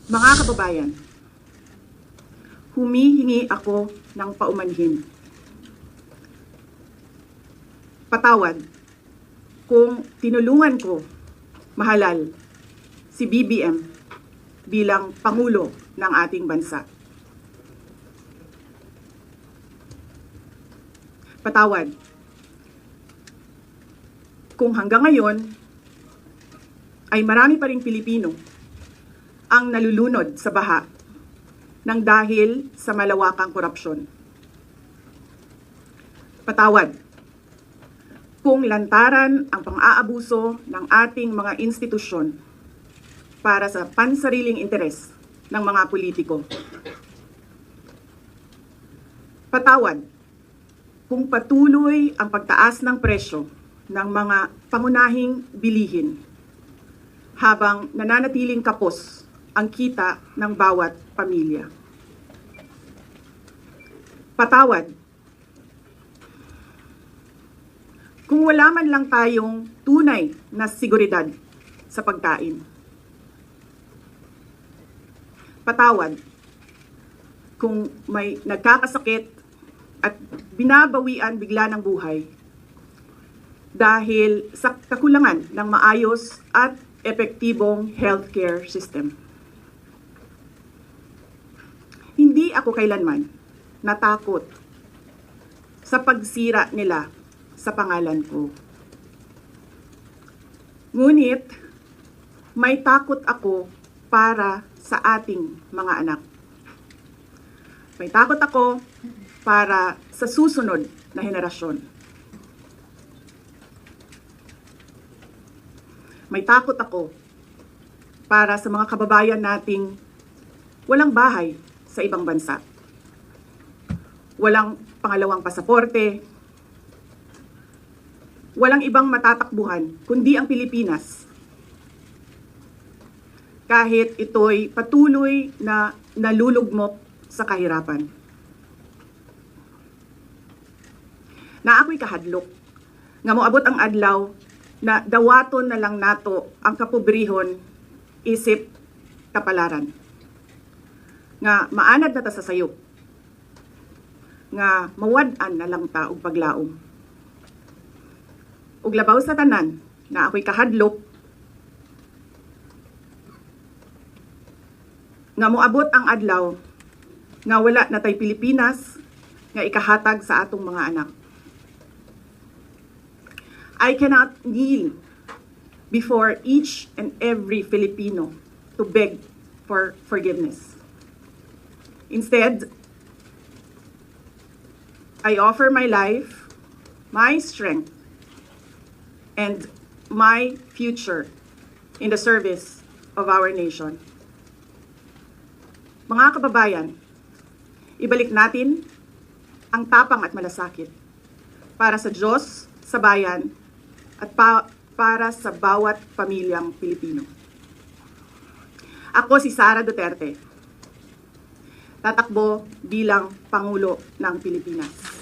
Mga kababayan, humihingi ako ng paumanhin. Patawad kung tinulungan ko mahalal si BBM bilang Pangulo ng ating bansa. Patawad kung hanggang ngayon ay marami pa ring Pilipino ang nalulunod sa baha ng dahil sa malawakang korupsyon. Patawad kung lantaran ang pang-aabuso ng ating mga institusyon para sa pansariling interes ng mga politiko. Patawad kung patuloy ang pagtaas ng presyo ng mga pangunahing bilihin habang nananatiling kapos ang kita ng bawat pamilya. Patawad kung wala man lang tayong tunay na seguridad sa pagkain. Patawad kung may nagkakasakit at binabawian bigla ng buhay dahil sa kakulangan ng maayos at epektibong healthcare system. Hindi ako kailanman natakot sa pagsira nila sa pangalan ko. Ngunit may takot ako para sa ating mga anak. May takot ako para sa susunod na henerasyon. May takot ako para sa mga kababayan nating walang bahay sa ibang bansa. Walang pangalawang pasaporte. Walang ibang matatakbuhan kundi ang Pilipinas. Kahit ito'y patuloy na nalulugmok sa kahirapan. Na ako'y kahadlok nga moabot ang adlaw na dawaton na lang nato ang kapobrehon isip kapalaran. Nga maanad na ta sa sayop. Nga mawad-an na lang ta og paglaom. Ug labaw sa tanan na ako'y kahadlok nga moabot ang adlaw nga wala na tay Pilipinas nga ikahatag sa atong mga anak. I cannot kneel before each and every Filipino to beg for forgiveness. Instead, I offer my life, my strength, and my future in the service of our nation. Mga kababayan, ibalik natin ang tapang at malasakit para sa Diyos, sa bayan, at para sa bawat pamilyang Pilipino. Ako si Sara Duterte, tatakbo bilang Pangulo ng Pilipinas.